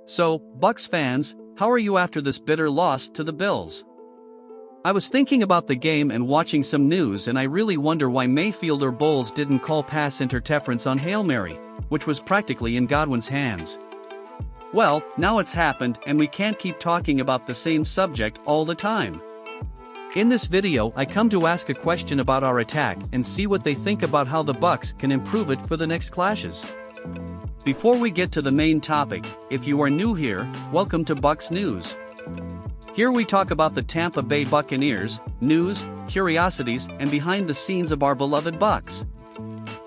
So, Bucs fans, how are you after this bitter loss to the Bills? I was thinking about the game and watching some news, and I really wonder why Mayfield or Bowles didn't call pass interference on Hail Mary, which was practically in Godwin's hands. Well, now it's happened, and we can't keep talking about the same subject all the time. In this video, I come to ask a question about our attack and see what they think about how the Bucs can improve it for the next clashes. Before we get to the main topic, if you are new here, welcome to Bucs News. Here we talk about the Tampa Bay Buccaneers, news, curiosities, and behind the scenes of our beloved Bucs.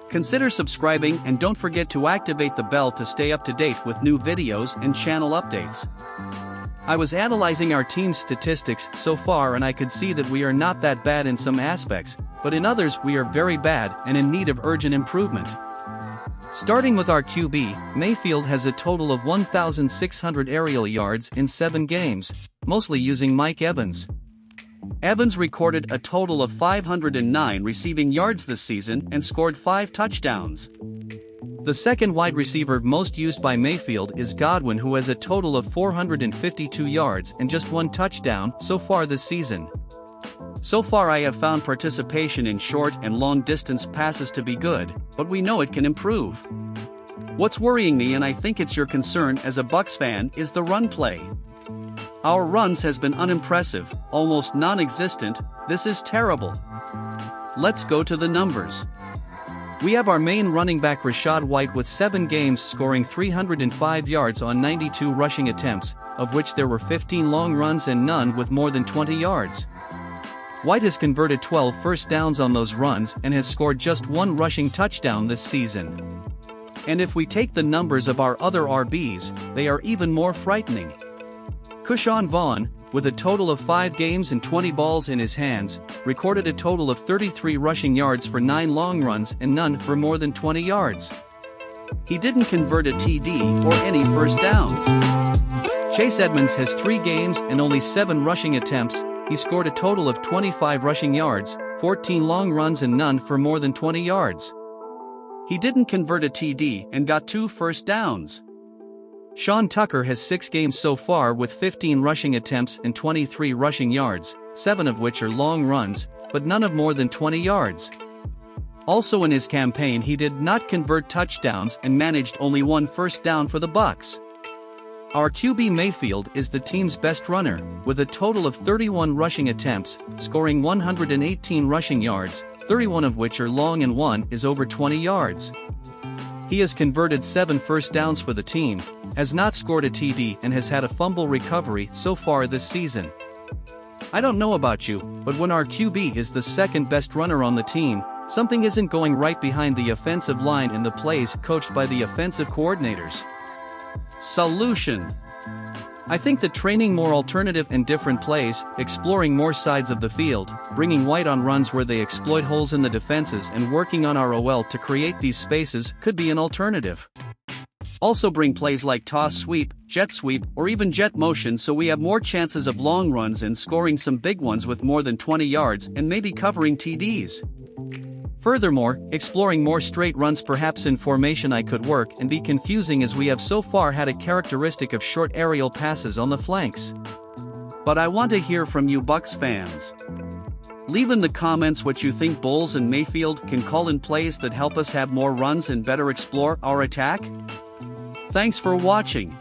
Consider subscribing and don't forget to activate the bell to stay up to date with new videos and channel updates. I was analyzing our team's statistics so far and I could see that we are not that bad in some aspects, but in others we are very bad and in need of urgent improvement. Starting with our QB, Mayfield has a total of 1,600 aerial yards in 7 games, mostly using Mike Evans. Evans recorded a total of 509 receiving yards this season and scored 5 touchdowns. The second wide receiver most used by Mayfield is Godwin, who has a total of 452 yards and just 1 touchdown so far this season. So far I have found participation in short and long distance passes to be good, but we know it can improve. What's worrying me, and I think it's your concern as a Bucs fan, is the run play. Our runs has been unimpressive, almost non-existent. This is terrible. Let's go to the numbers. We have our main running back Rachaad White with 7 games scoring 305 yards on 92 rushing attempts, of which there were 15 long runs and none with more than 20 yards. White has converted 12 first downs on those runs and has scored just 1 rushing touchdown this season. And if we take the numbers of our other RBs, they are even more frightening. Ke'Shawn Vaughn, with a total of 5 games and 20 balls in his hands, recorded a total of 33 rushing yards for 9 long runs and none for more than 20 yards. He didn't convert a TD or any first downs. Chase Edmonds has 3 games and only 7 rushing attempts. He scored a total of 25 rushing yards, 14 long runs and none for more than 20 yards. He didn't convert a TD and got 2 first downs. Sean Tucker has 6 games so far with 15 rushing attempts and 23 rushing yards, 7 of which are long runs, but none of more than 20 yards. Also in his campaign he did not convert touchdowns and managed only 1 first down for the Bucs. Our QB Mayfield is the team's best runner, with a total of 31 rushing attempts, scoring 118 rushing yards, 31 of which are long and 1 is over 20 yards. He has converted 7 first downs for the team, has not scored a TD and has had a fumble recovery so far this season. I don't know about you, but when our QB is the second best runner on the team, something isn't going right behind the offensive line in the plays coached by the offensive coordinators. Solution: I think that training more alternative and different plays, exploring more sides of the field, bringing White on runs where they exploit holes in the defenses and working on our OL to create these spaces could be an alternative. Also bring plays like toss sweep, or even jet motion so we have more chances of long runs and scoring some big ones with more than 20 yards and maybe covering TDs. Furthermore, exploring more straight runs perhaps in formation I could work and be confusing, as we have so far had a characteristic of short aerial passes on the flanks. But I want to hear from you Bucs fans. Leave in the comments what you think Bowles and Mayfield can call in plays that help us have more runs and better explore our attack. Thanks for watching.